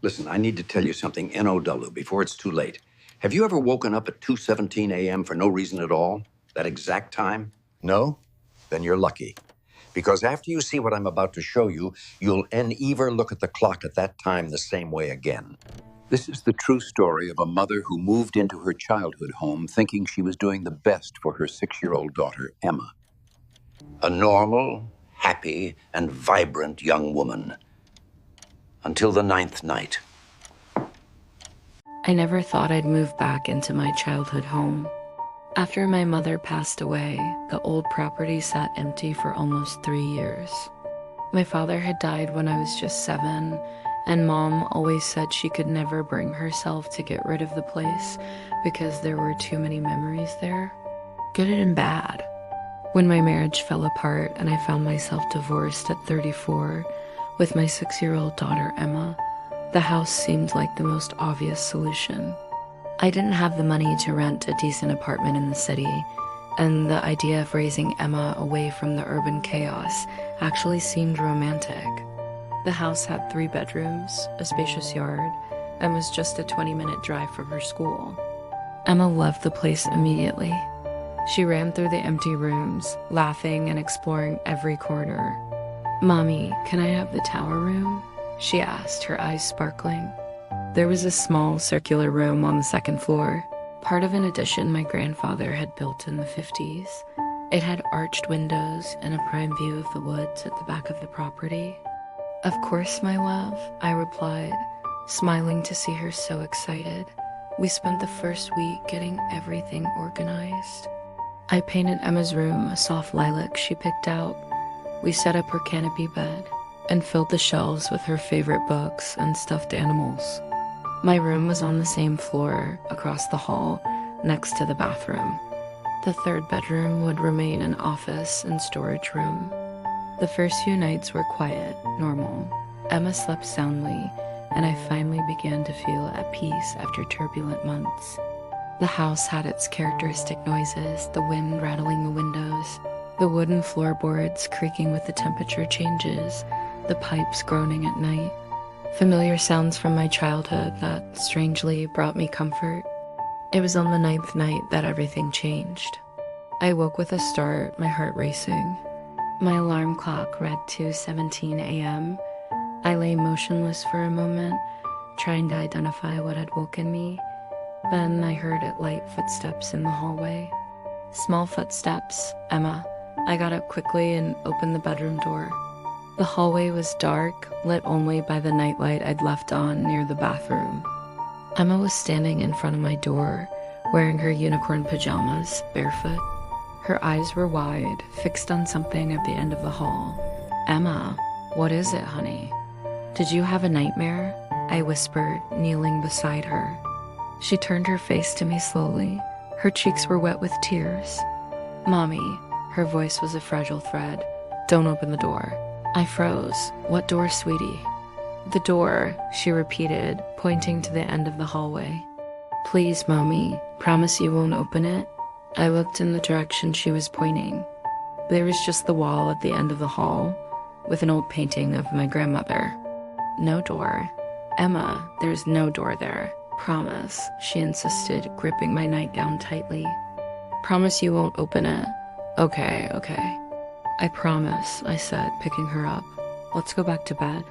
Listen, I need to tell you something NOW before it's too late. Have you ever woken up at 2:17 a.m. for no reason at all? That exact time? No? Then you're lucky. Because after you see what I'm about to show you, you'll never look at the clock at that time the same way again. This is the true story of a mother who moved into her childhood home thinking she was doing the best for her 6-year-old daughter, Emma. A normal, happy, and vibrant young woman. Until the 9th night. I never thought I'd move back into my childhood home. After my mother passed away, the old property sat empty for almost 3 years. My father had died when I was just 7, and Mom always said she could never bring herself to get rid of the place because there were too many memories there, good and bad. When my marriage fell apart and I found myself divorced at 34 with my 6-year-old daughter Emma, the house seemed like the most obvious solution. I didn't have the money to rent a decent apartment in the city, and the idea of raising Emma away from the urban chaos actually seemed romantic. The house had 3 bedrooms, a spacious yard, and was just a 20-minute drive from her school. Emma loved the place immediately. She ran through the empty rooms, laughing and exploring every corner. "Mommy, can I have the tower room?" she asked, her eyes sparkling. There was a small circular room on the 2nd floor, part of an addition my grandfather had built in the 50s. It had arched windows and a prime view of the woods at the back of the property. "Of course, my love," I replied, smiling to see her so excited. We spent the first week getting everything organized. I painted Emma's room a soft lilac she picked out. We set up her canopy bed and filled the shelves with her favorite books and stuffed animals. My room was on the same floor across the hall next to the bathroom. The 3rd bedroom would remain an office and storage room. The first few nights were quiet, normal. Emma slept soundly, and I finally began to feel at peace after turbulent months. The house had its characteristic noises, the wind rattling the windows, the wooden floorboards creaking with the temperature changes, the pipes groaning at night. Familiar sounds from my childhood that strangely brought me comfort. It was on the 9th night that everything changed. I woke with a start, my heart racing. My alarm clock read 2:17 a.m. I lay motionless for a moment, trying to identify what had woken me. Then I heard light footsteps in the hallway. Small footsteps, Emma. I got up quickly and opened the bedroom door. The hallway was dark, lit only by the nightlight I'd left on near the bathroom. Emma was standing in front of my door, wearing her unicorn pajamas, barefoot. Her eyes were wide, fixed on something at the end of the hall. "Emma, what is it, honey? Did you have a nightmare?" I whispered, kneeling beside her. She turned her face to me slowly. Her cheeks were wet with tears. "Mommy," her voice was a fragile thread. "Don't open the door." I froze. "What door, sweetie?" "The door," she repeated, pointing to the end of the hallway. "Please, Mommy, promise you won't open it?" I looked in the direction she was pointing. There was just the wall at the end of the hall, with an old painting of my grandmother. "No door." "Emma, there's no door there. Promise," she insisted, gripping my nightgown tightly. "Promise you won't open it." Okay. "I promise," I said, picking her up. "Let's go back to bed."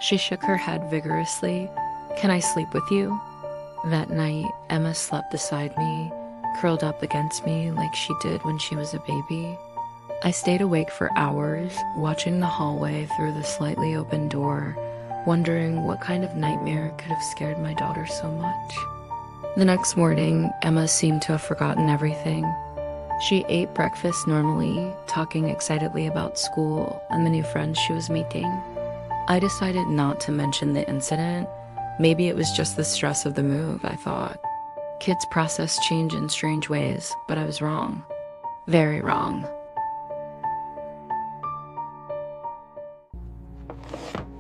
She shook her head vigorously. "Can I sleep with you?" That night, Emma slept beside me, curled up against me like she did when she was a baby. I stayed awake for hours, watching the hallway through the slightly open door, wondering what kind of nightmare could have scared my daughter so much. The next morning, Emma seemed to have forgotten everything. She ate breakfast normally, talking excitedly about school and the new friends she was making. I decided not to mention the incident. Maybe it was just the stress of the move, I thought. Kids process change in strange ways, but I was wrong. Very wrong.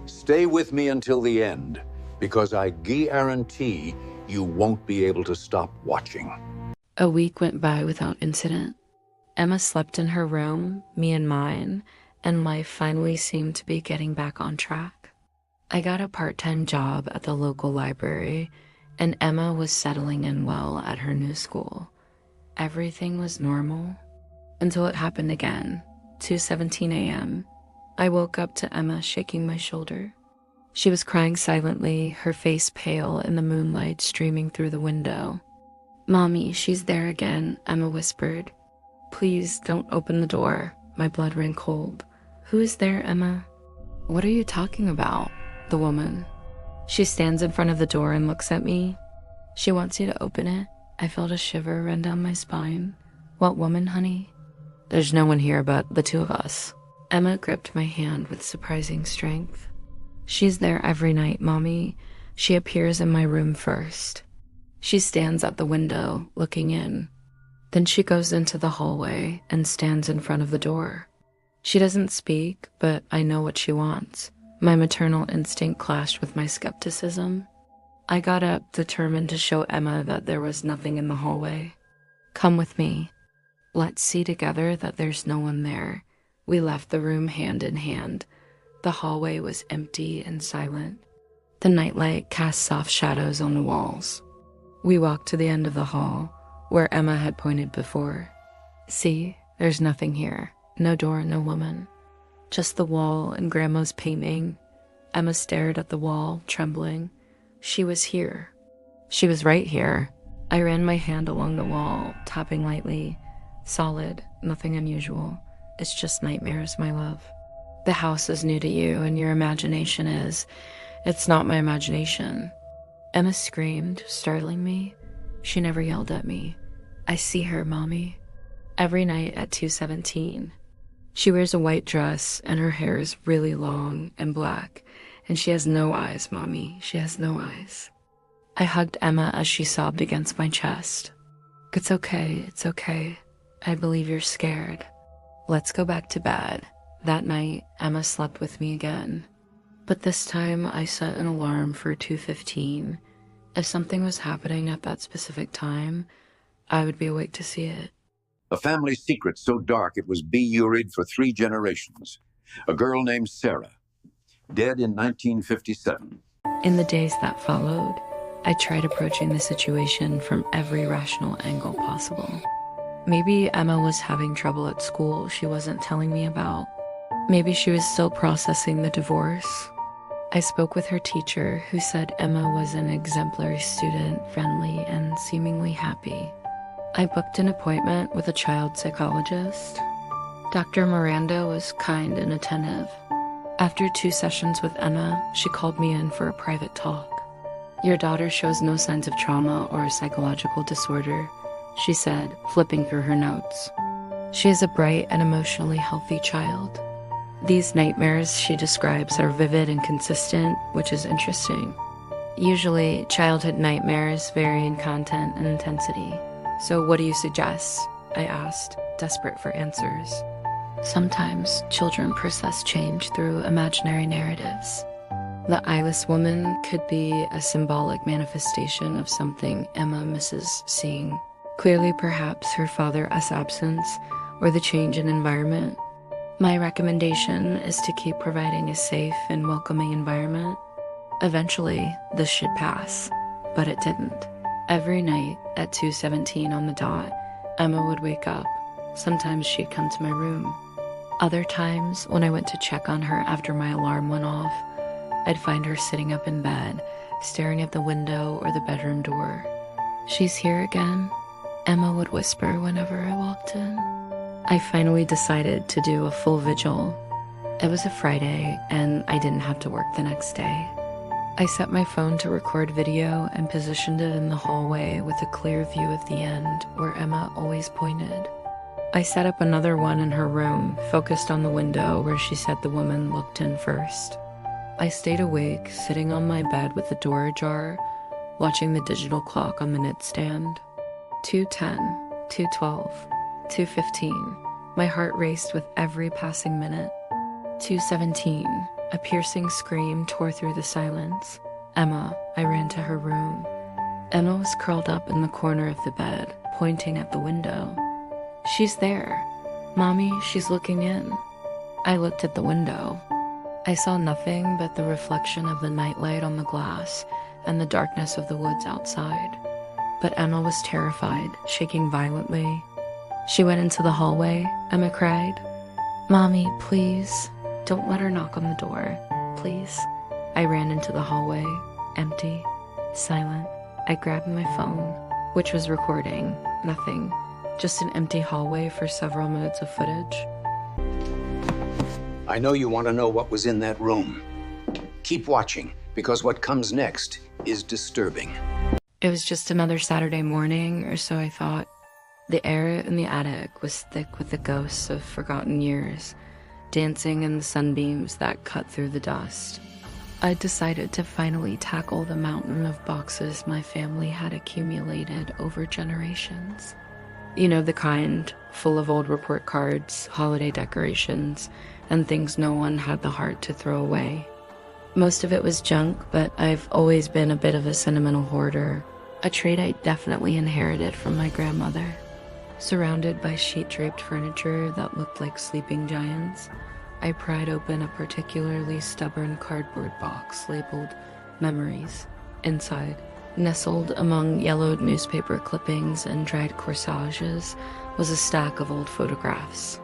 Stay with me until the end, because I guarantee you won't be able to stop watching. A week went by without incident. Emma slept in her room, me in mine, and life finally seemed to be getting back on track. I got a part-time job at the local library, and Emma was settling in well at her new school. Everything was normal until it happened again. 2:17 a.m. I woke up to Emma shaking my shoulder. She was crying silently, her face pale in the moonlight streaming through the window. "Mommy, she's there again," Emma whispered. "Please don't open the door." My blood ran cold. "Who is there, Emma?" "What are you talking about?" The woman. She stands in front of the door and looks at me. "She wants you to open it." I felt a shiver run down my spine. "What woman, honey?" "There's no one here but the two of us." Emma gripped my hand with surprising strength. "She's there every night, Mommy. She appears in my room first." She stands at the window, looking in. Then she goes into the hallway and stands in front of the door. She doesn't speak, but I know what she wants. My maternal instinct clashed with my skepticism. I got up, determined to show Emma that there was nothing in the hallway. "Come with me. Let's see together that there's no one there." We left the room hand in hand. The hallway was empty and silent. The nightlight cast soft shadows on the walls. We walked to the end of the hall, where Emma had pointed before. "See, there's nothing here. No door, no woman. Just the wall and Grandma's painting." Emma stared at the wall, trembling. She was here. She was right here. I ran my hand along the wall, tapping lightly. "Solid, nothing unusual. It's just nightmares, my love. The house is new to you, and your imagination is. It's not my imagination." Emma screamed, startling me. She never yelled at me. "I see her, Mommy. Every night at 2:17. She wears a white dress, and her hair is really long and black, and she has no eyes, Mommy. She has no eyes." I hugged Emma as she sobbed against my chest. It's okay. I believe you're scared. Let's go back to bed." That night, Emma slept with me again. But this time, I set an alarm for 2:15. If something was happening at that specific time, I would be awake to see it. A family secret so dark it was be-uried for 3 generations. A girl named Sarah, dead in 1957. In the days that followed, I tried approaching the situation from every rational angle possible. Maybe Emma was having trouble at school she wasn't telling me about. Maybe she was still processing the divorce. I spoke with her teacher, who said Emma was an exemplary student, friendly, and seemingly happy. I booked an appointment with a child psychologist. Dr. Miranda was kind and attentive. After 2 sessions with Emma, she called me in for a private talk. "Your daughter shows no signs of trauma or psychological disorder," she said, flipping through her notes. "She is a bright and emotionally healthy child. These nightmares she describes are vivid and consistent, which is interesting. Usually, childhood nightmares vary in content and intensity. So what do you suggest?" I asked, desperate for answers. "Sometimes children process change through imaginary narratives. The eyeless woman could be a symbolic manifestation of something Emma misses seeing. Clearly, perhaps her father's absence or the change in environment. My recommendation is to keep providing a safe and welcoming environment. Eventually, this should pass, but it didn't. Every night at 2:17 on the dot, Emma would wake up. Sometimes she'd come to my room. Other times, when I went to check on her after my alarm went off, I'd find her sitting up in bed, staring at the window or the bedroom door. "She's here again," Emma would whisper whenever I walked in. I finally decided to do a full vigil. It was a Friday, and I didn't have to work the next day. I set my phone to record video and positioned it in the hallway with a clear view of the end where Emma always pointed. I set up another one in her room, focused on the window where she said the woman looked in first. I stayed awake, sitting on my bed with the door ajar, watching the digital clock on the nightstand. 2:10, 2:12, 2:15. My heart raced with every passing minute. 2:17. A piercing scream tore through the silence. "Emma," I ran to her room. Emma was curled up in the corner of the bed, pointing at the window. "She's there. Mommy, she's looking in." I looked at the window. I saw nothing but the reflection of the nightlight on the glass and the darkness of the woods outside. But Emma was terrified, shaking violently. She went into the hallway. Emma cried, "Mommy, please, don't let her knock on the door, please." I ran into the hallway, empty, silent. I grabbed my phone, which was recording. Nothing. Just an empty hallway for several minutes of footage. I know you want to know what was in that room. Keep watching, because what comes next is disturbing. It was just another Saturday morning, or so I thought. The air in the attic was thick with the ghosts of forgotten years, dancing in the sunbeams that cut through the dust. I decided to finally tackle the mountain of boxes my family had accumulated over generations. You know, the kind full of old report cards, holiday decorations, and things no one had the heart to throw away. Most of it was junk, but I've always been a bit of a sentimental hoarder, a trait I definitely inherited from my grandmother. Surrounded by sheet-draped furniture that looked like sleeping giants, I pried open a particularly stubborn cardboard box labeled Memories. Inside, nestled among yellowed newspaper clippings and dried corsages, was a stack of old photographs.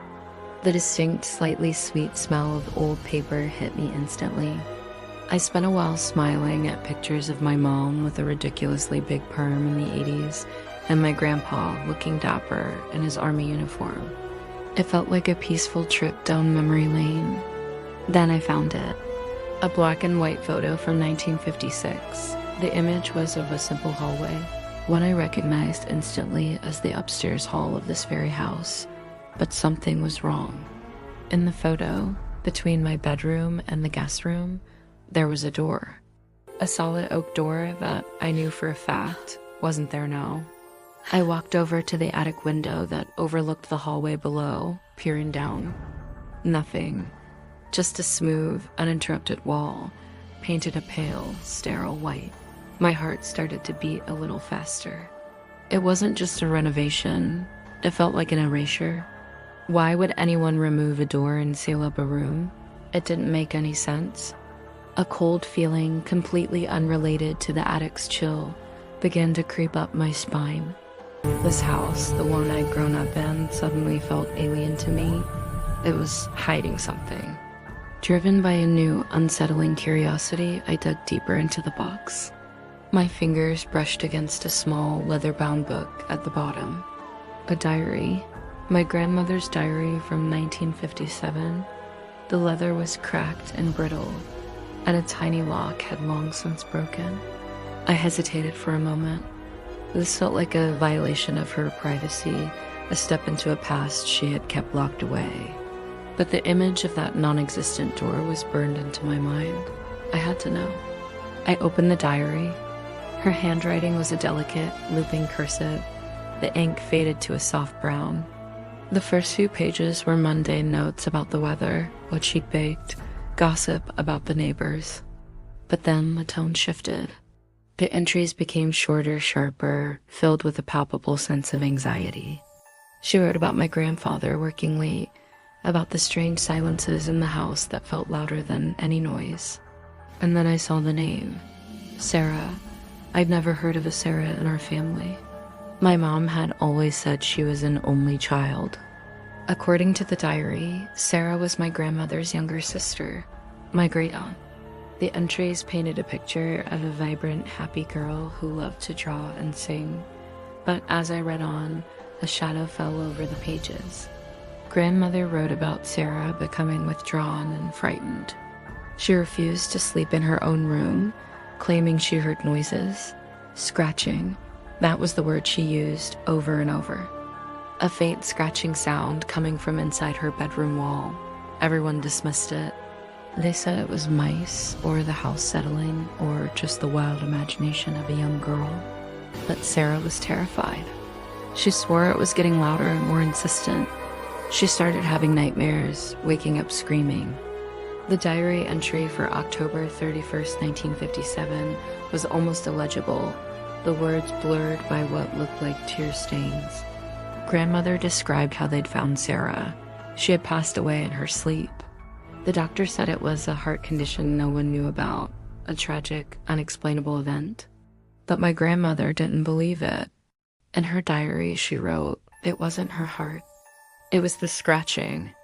The distinct, slightly sweet smell of old paper hit me instantly. I spent a while smiling at pictures of my mom with a ridiculously big perm in the 80s and my grandpa looking dapper in his army uniform. It felt like a peaceful trip down memory lane. Then I found it. A black and white photo from 1956. The image was of a simple hallway, one I recognized instantly as the upstairs hall of this very house. But something was wrong. In the photo, between my bedroom and the guest room, there was a door. A solid oak door that I knew for a fact wasn't there now. I walked over to the attic window that overlooked the hallway below, peering down. Nothing. Just a smooth, uninterrupted wall, painted a pale, sterile white. My heart started to beat a little faster. It wasn't just a renovation. It felt like an erasure. Why would anyone remove a door and seal up a room? It didn't make any sense. A cold feeling, completely unrelated to the attic's chill, began to creep up my spine. This house, the one I'd grown up in, suddenly felt alien to me. It was hiding something. Driven by a new, unsettling curiosity, I dug deeper into the box. My fingers brushed against a small, leather-bound book at the bottom. A diary. My grandmother's diary from 1957. The leather was cracked and brittle, and a tiny lock had long since broken. I hesitated for a moment. This felt like a violation of her privacy, a step into a past she had kept locked away. But the image of that non-existent door was burned into my mind. I had to know. I opened the diary. Her handwriting was a delicate, looping cursive. The ink faded to a soft brown. The first few pages were mundane notes about the weather, what she'd baked, gossip about the neighbors. But then the tone shifted. The entries became shorter, sharper, filled with a palpable sense of anxiety. She wrote about my grandfather working late, about the strange silences in the house that felt louder than any noise. And then I saw the name, Sarah. I'd never heard of a Sarah in our family. My mom had always said she was an only child. According to the diary, Sarah was my grandmother's younger sister, my great-aunt. The entries painted a picture of a vibrant, happy girl who loved to draw and sing. But as I read on, a shadow fell over the pages. Grandmother wrote about Sarah becoming withdrawn and frightened. She refused to sleep in her own room, claiming she heard noises, scratching. That was the word she used over and over. A faint scratching sound coming from inside her bedroom wall. Everyone dismissed it. They said it was mice, or the house settling, or just the wild imagination of a young girl. But Sarah was terrified. She swore it was getting louder and more insistent. She started having nightmares, waking up screaming. The diary entry for October 31st, 1957 was almost illegible, the words blurred by what looked like tear stains. Grandmother described how they'd found Sarah. She had passed away in her sleep. The doctor said it was a heart condition no one knew about, a tragic, unexplainable event. But my grandmother didn't believe it. In her diary, she wrote, it wasn't her heart. It was the scratching.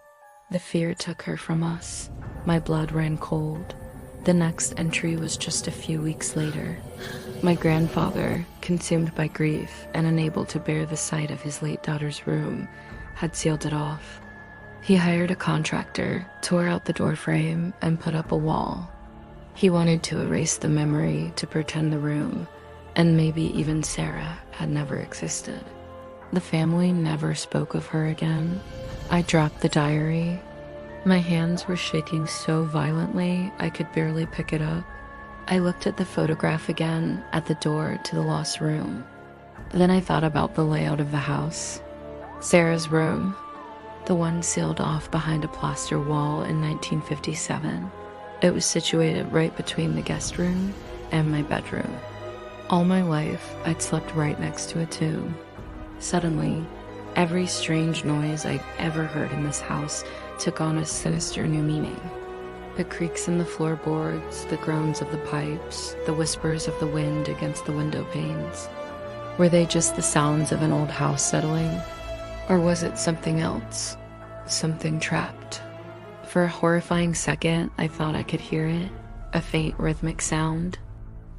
The fear took her from us. My blood ran cold. The next entry was just a few weeks later. My grandfather, consumed by grief and unable to bear the sight of his late daughter's room, had sealed it off. He hired a contractor, tore out the door frame, and put up a wall. He wanted to erase the memory to pretend the room, and maybe even Sarah, had never existed. The family never spoke of her again. I dropped the diary. My hands were shaking so violently I could barely pick it up. I looked at the photograph again at the door to the lost room. Then I thought about the layout of the house. Sarah's room, the one sealed off behind a plaster wall in 1957. It was situated right between the guest room and my bedroom. All my life, I'd slept right next to a tomb. Suddenly, every strange noise I'd ever heard in this house took on a sinister new meaning. The creaks in the floorboards, the groans of the pipes, the whispers of the wind against the window panes. Were they just the sounds of an old house settling? Or was it something else? Something trapped? For a horrifying second, I thought I could hear it, a faint rhythmic sound,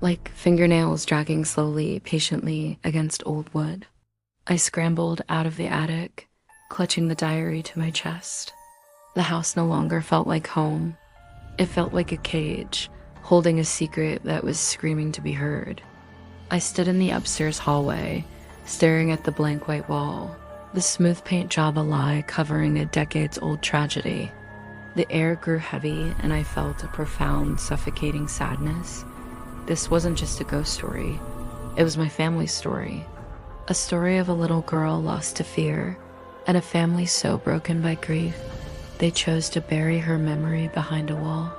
like fingernails dragging slowly, patiently against old wood. I scrambled out of the attic, clutching the diary to my chest. The house no longer felt like home. It felt like a cage, holding a secret that was screaming to be heard. I stood in the upstairs hallway, staring at the blank white wall, the smooth paint job a lie covering a decades-old tragedy. The air grew heavy, and I felt a profound, suffocating sadness. This wasn't just a ghost story. It was my family's story. A story of a little girl lost to fear, and a family so broken by grief, they chose to bury her memory behind a wall.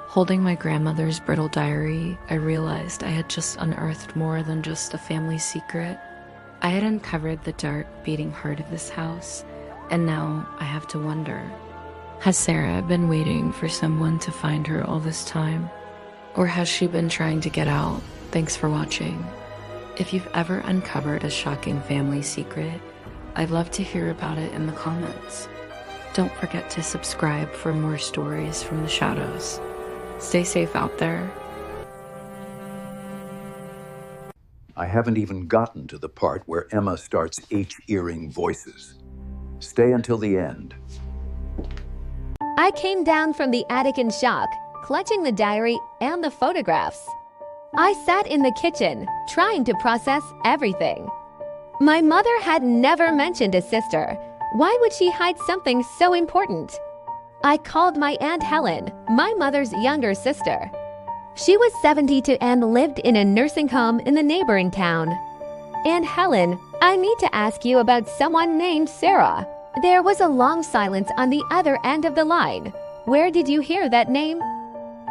Holding my grandmother's brittle diary, I realized I had just unearthed more than just a family secret. I had uncovered the dark, beating heart of this house, and now I have to wonder, has Sarah been waiting for someone to find her all this time? Or has she been trying to get out? Thanks for watching. If you've ever uncovered a shocking family secret, I'd love to hear about it in the comments. Don't forget to subscribe for more stories from the shadows. Stay safe out there. I haven't even gotten to the part where Emma starts H-earing voices. Stay until the end. I came down from the attic in shock, clutching the diary and the photographs. I sat in the kitchen, trying to process everything. My mother had never mentioned a sister. Why would she hide something so important? I called my Aunt Helen, my mother's younger sister. She was 72 and lived in a nursing home in the neighboring town. Aunt Helen, I need to ask you about someone named Sarah. There was a long silence on the other end of the line. Where did you hear that name?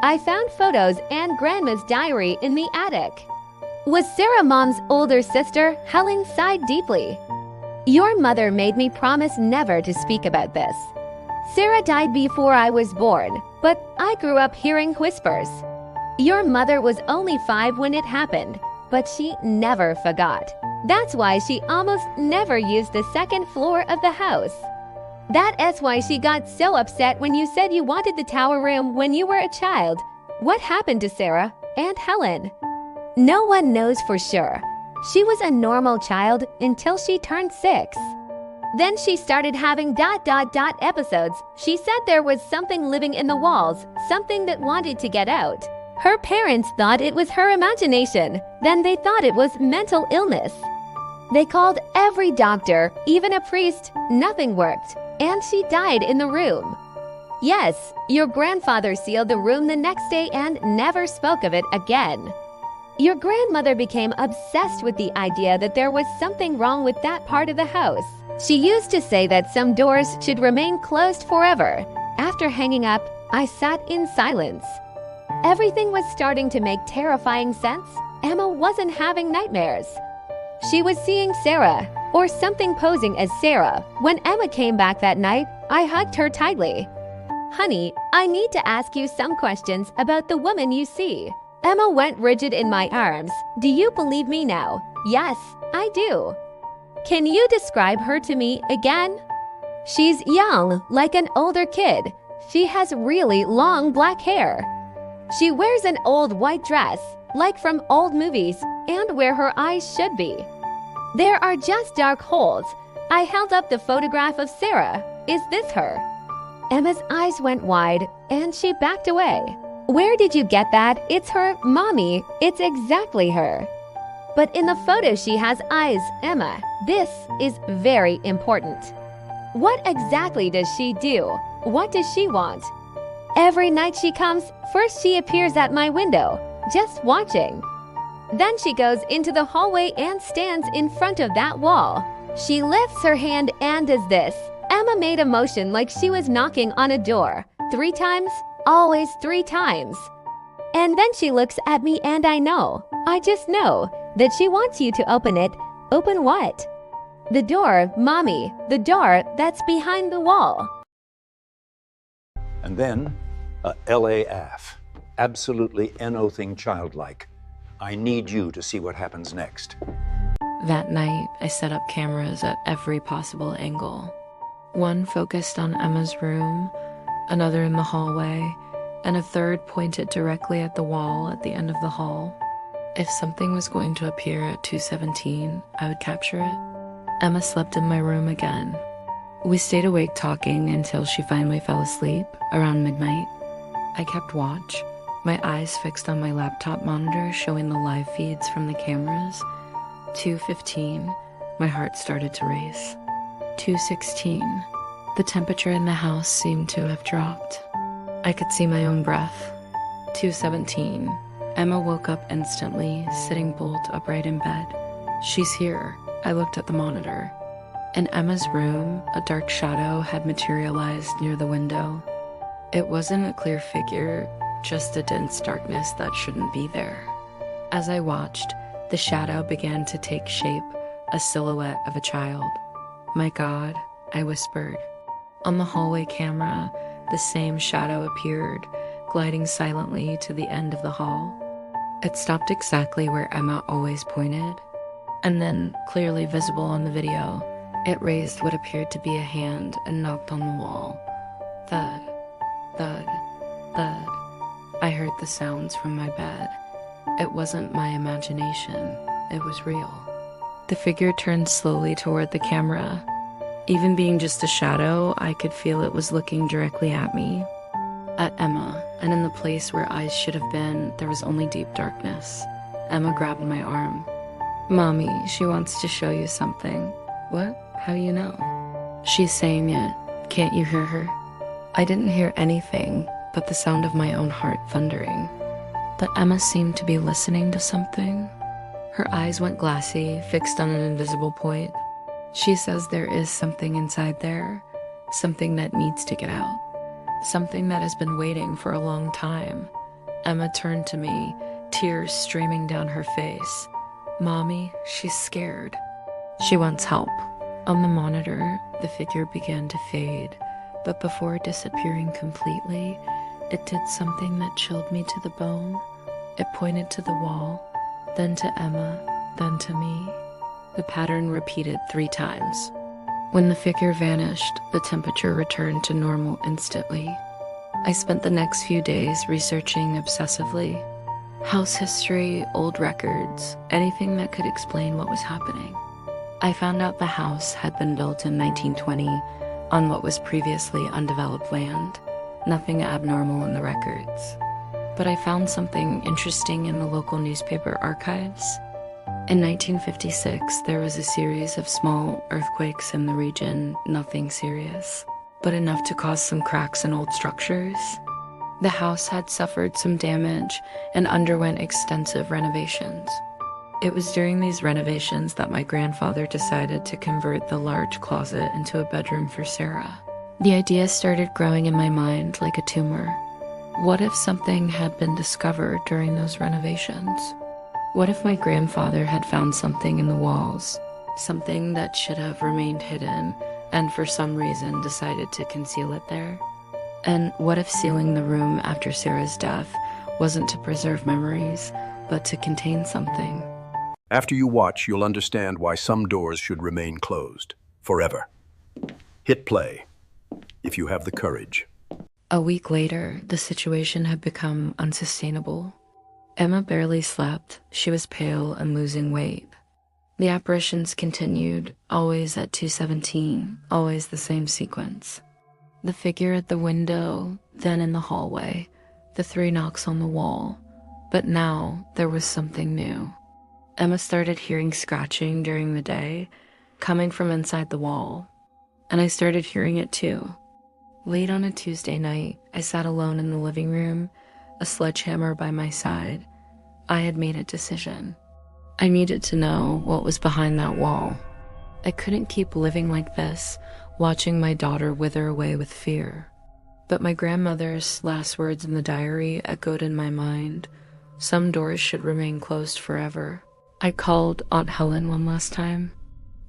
I found photos and Grandma's diary in the attic. Was Sarah Mom's older sister? Helen sighed deeply. Your mother made me promise never to speak about this. Sarah died before I was born, but I grew up hearing whispers. Your mother was only 5 when it happened, but she never forgot. That's why she almost never used the second floor of the house. That is why she got so upset when you said you wanted the tower room when you were a child. What happened to Sarah? Aunt Helen? No one knows for sure. She was a normal child until she turned 6. Then she started having ... episodes. She said there was something living in the walls, something that wanted to get out. Her parents thought it was her imagination. Then they thought it was mental illness. They called every doctor, even a priest. Nothing worked, and she died in the room. Yes, your grandfather sealed the room the next day and never spoke of it again. Your grandmother became obsessed with the idea that there was something wrong with that part of the house. She used to say that some doors should remain closed forever. After hanging up, I sat in silence. Everything was starting to make terrifying sense. Emma wasn't having nightmares. She was seeing Sarah, or something posing as Sarah. When Emma came back that night, I hugged her tightly. Honey, I need to ask you some questions about the woman you see. Emma went rigid in my arms. Do you believe me now? Yes, I do. Can you describe her to me again? She's young, like an older kid. She has really long black hair. She wears an old white dress, like from old movies, and where her eyes should be. There are just dark holes. I held up the photograph of Sarah. Is this her? Emma's eyes went wide, and she backed away. Where did you get that? It's her, Mommy. It's exactly her. But in the photo she has eyes, Emma. This is very important. What exactly does she do? What does she want? Every night she comes, first she appears at my window, just watching. Then she goes into the hallway and stands in front of that wall. She lifts her hand and does this. Emma made a motion like she was knocking on a door. 3 times, always 3 times. And then she looks at me and I just know, that she wants you to open it. Open what? The door, Mommy, the door that's behind the wall. And then, a L.A. AF. Absolutely N-O-thing childlike. I need you to see what happens next. That night, I set up cameras at every possible angle. One focused on Emma's room, another in the hallway, and a third pointed directly at the wall at the end of the hall. If something was going to appear at 2:17, I would capture it. Emma slept in my room again. We stayed awake talking until she finally fell asleep around midnight. I kept watch, my eyes fixed on my laptop monitor showing the live feeds from the cameras. 2:15, my heart started to race. 2:16, the temperature in the house seemed to have dropped. I could see my own breath. 2:17, Emma woke up instantly, sitting bolt upright in bed. She's here. I looked at the monitor. In Emma's room, a dark shadow had materialized near the window. It wasn't a clear figure, just a dense darkness that shouldn't be there. As I watched, the shadow began to take shape, a silhouette of a child. My God, I whispered. On the hallway camera, the same shadow appeared, gliding silently to the end of the hall. It stopped exactly where Emma always pointed, and then, clearly visible on the video, it raised what appeared to be a hand and knocked on the wall. Thud, thud, thud. I heard the sounds from my bed. It wasn't my imagination, it was real. The figure turned slowly toward the camera. Even being just a shadow, I could feel it was looking directly at me. At Emma, and in the place where eyes should have been, there was only deep darkness. Emma grabbed my arm. Mommy, she wants to show you something. What? How you know? She's saying it. Can't you hear her? I didn't hear anything but the sound of my own heart thundering. But Emma seemed to be listening to something. Her eyes went glassy, fixed on an invisible point. She says there is something inside there, something that needs to get out. Something that has been waiting for a long time. Emma turned to me, tears streaming down her face. Mommy, she's scared. She wants help. On the monitor, the figure began to fade, but before disappearing completely, it did something that chilled me to the bone. It pointed to the wall, then to Emma, then to me. The pattern repeated 3 times. When the figure vanished, the temperature returned to normal instantly. I spent the next few days researching obsessively. House history, old records, anything that could explain what was happening. I found out the house had been built in 1920 on what was previously undeveloped land. Nothing abnormal in the records. But I found something interesting in the local newspaper archives. In 1956, there was a series of small earthquakes in the region, nothing serious, but enough to cause some cracks in old structures. The house had suffered some damage and underwent extensive renovations. It was during these renovations that my grandfather decided to convert the large closet into a bedroom for Sarah. The idea started growing in my mind like a tumor. What if something had been discovered during those renovations? What if my grandfather had found something in the walls, something that should have remained hidden, and for some reason decided to conceal it there? And what if sealing the room after Sarah's death wasn't to preserve memories, but to contain something? After you watch, you'll understand why some doors should remain closed forever. Hit play if you have the courage. A week later, the situation had become unsustainable. Emma barely slept. She was pale and losing weight. The apparitions continued, always at 2:17, always the same sequence. The figure at the window, then in the hallway, the 3 knocks on the wall. But now there was something new. Emma started hearing scratching during the day, coming from inside the wall. And I started hearing it too. Late on a Tuesday night, I sat alone in the living room, a sledgehammer by my side. I had made a decision. I needed to know what was behind that wall. I couldn't keep living like this, watching my daughter wither away with fear. But my grandmother's last words in the diary echoed in my mind. Some doors should remain closed forever. I called Aunt Helen one last time.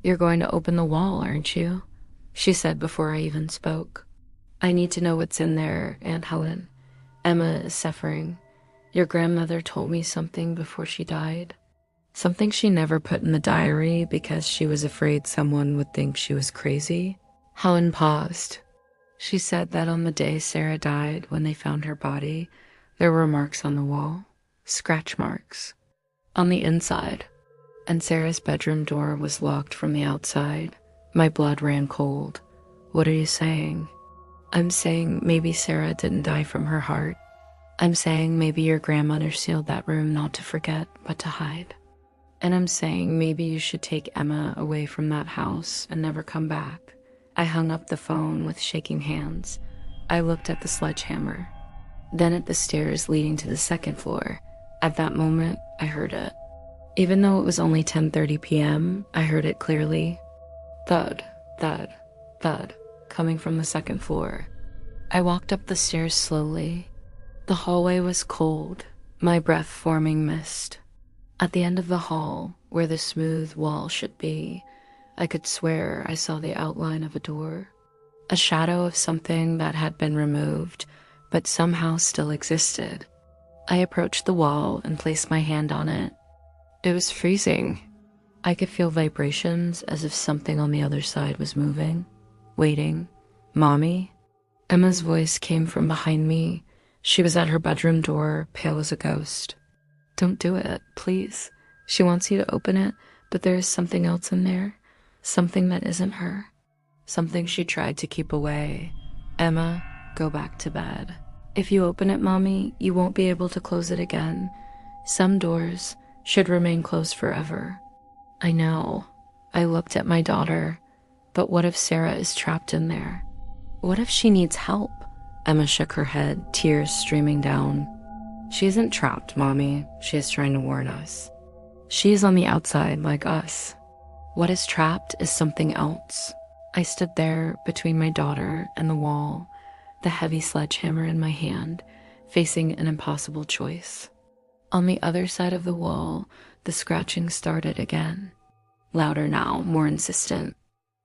"You're going to open the wall, aren't you?" she said before I even spoke. "I need to know what's in there, Aunt Helen. Emma is suffering. Your grandmother told me something before she died. Something she never put in the diary because she was afraid someone would think she was crazy." Helen paused. She said that on the day Sarah died, when they found her body, there were marks on the wall. Scratch marks. On the inside. And Sarah's bedroom door was locked from the outside. My blood ran cold. "What are you saying?" "I'm saying maybe Sarah didn't die from her heart. I'm saying maybe your grandmother sealed that room not to forget, but to hide. And I'm saying maybe you should take Emma away from that house and never come back." I hung up the phone with shaking hands. I looked at the sledgehammer, then at the stairs leading to the second floor. At that moment, I heard it. Even though it was only 10:30 p.m., I heard it clearly. Thud, thud, thud, coming from the second floor. I walked up the stairs slowly. The hallway was cold, my breath forming mist. At the end of the hall, where the smooth wall should be, I could swear I saw the outline of a door. A shadow of something that had been removed, but somehow still existed. I approached the wall and placed my hand on it. It was freezing. I could feel vibrations as if something on the other side was moving, waiting. "Mommy?" Emma's voice came from behind me. She was at her bedroom door, pale as a ghost. "Don't do it, please. She wants you to open it, but there is something else in there. Something that isn't her. Something she tried to keep away. Emma, go back to bed. If you open it, Mommy, you won't be able to close it again. Some doors should remain closed forever." I know. I looked at my daughter. But what if Sarah is trapped in there? What if she needs help? Emma shook her head, tears streaming down. "She isn't trapped, Mommy. She is trying to warn us. She is on the outside like us. What is trapped is something else." I stood there between my daughter and the wall, the heavy sledgehammer in my hand, facing an impossible choice. On the other side of the wall, the scratching started again. Louder now, more insistent.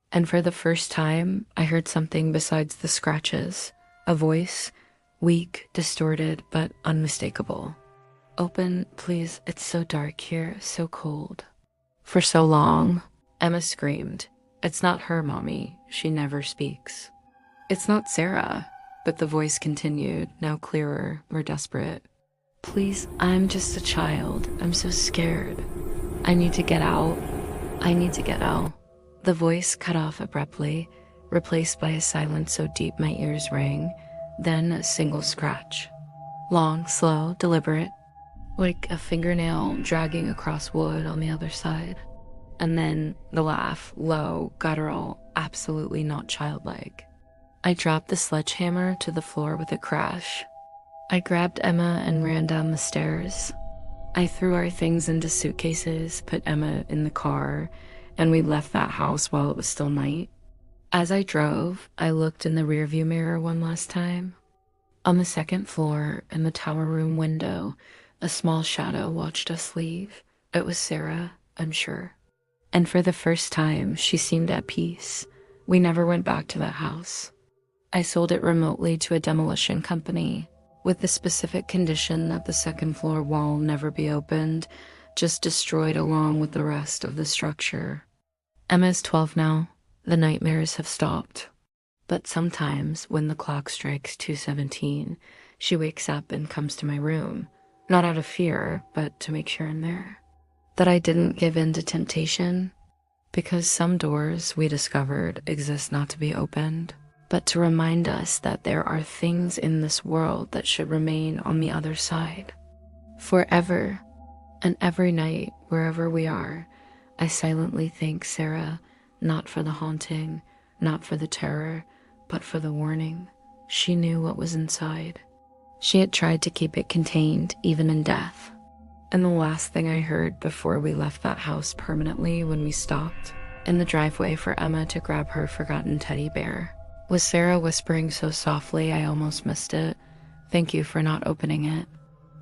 And for the first time, I heard something besides the scratches. A voice, weak, distorted, but unmistakable. "Open, please. It's so dark here, so cold." For so long, Emma screamed. "It's not her, Mommy. She never speaks." "It's not Sarah." But the voice continued, now clearer, more desperate. "Please, I'm just a child. I'm so scared. I need to get out. I need to get out." The voice cut off abruptly, replaced by a silence so deep my ears rang, then a single scratch. Long, slow, deliberate, like a fingernail dragging across wood on the other side. And then the laugh, low, guttural, absolutely not childlike. I dropped the sledgehammer to the floor with a crash. I grabbed Emma and ran down the stairs. I threw our things into suitcases, put Emma in the car, and we left that house while it was still night. As I drove, I looked in the rearview mirror one last time. On the second floor, in the tower room window, a small shadow watched us leave. It was Sarah, I'm sure. And for the first time, she seemed at peace. We never went back to that house. I sold it remotely to a demolition company, with the specific condition that the second floor wall never be opened, just destroyed along with the rest of the structure. Emma's 12 now. The nightmares have stopped. But sometimes, when the clock strikes 2:17, she wakes up and comes to my room, not out of fear, but to make sure I'm there. That I didn't give in to temptation, because some doors, we discovered, exist not to be opened, but to remind us that there are things in this world that should remain on the other side. Forever, and every night, wherever we are, I silently thank Sarah, not for the haunting, not for the terror, but for the warning. She knew what was inside. She had tried to keep it contained, even in death. And the last thing I heard before we left that house permanently when we stopped in the driveway for Emma to grab her forgotten teddy bear was Sarah whispering so softly I almost missed it, "Thank you for not opening it."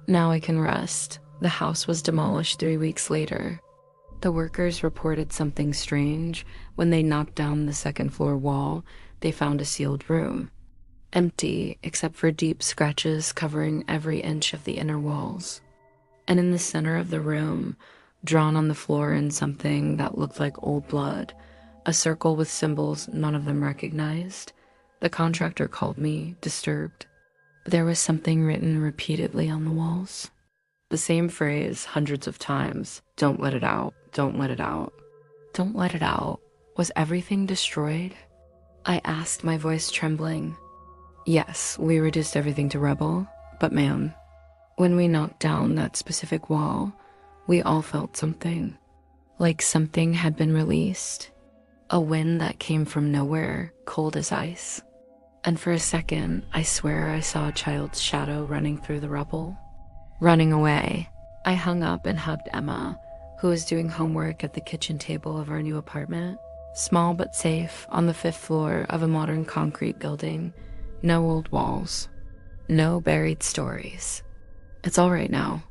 Now I can rest. The house was demolished 3 weeks later. The workers reported something strange. When they knocked down the second floor wall, they found a sealed room. Empty, except for deep scratches covering every inch of the inner walls. And in the center of the room, drawn on the floor in something that looked like old blood, a circle with symbols none of them recognized. The contractor called me, disturbed. There was something written repeatedly on the walls. The same phrase hundreds of times. Don't let it out. Don't let it out. Don't let it out. Was everything destroyed? I asked, my voice trembling. Yes, we reduced everything to rubble, but ma'am, when we knocked down that specific wall, we all felt something. Like something had been released. A wind that came from nowhere, cold as ice. And for a second, I swear I saw a child's shadow running through the rubble. Running away. I hung up and hugged Emma, who was doing homework at the kitchen table of our new apartment. Small but safe, on the 5th floor of a modern concrete building. No old walls. No buried stories. It's all right now.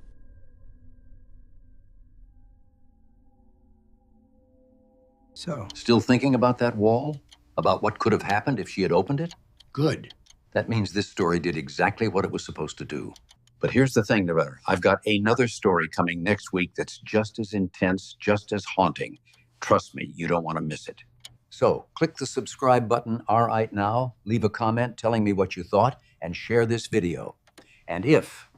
So, still thinking about that wall? About what could have happened if she had opened it? Good. That means this story did exactly what it was supposed to do. But here's the thing, Narrator. I've got another story coming next week that's just as intense, just as haunting. Trust me, you don't want to miss it. So, click the subscribe button right now, leave a comment telling me what you thought, and share this video. And if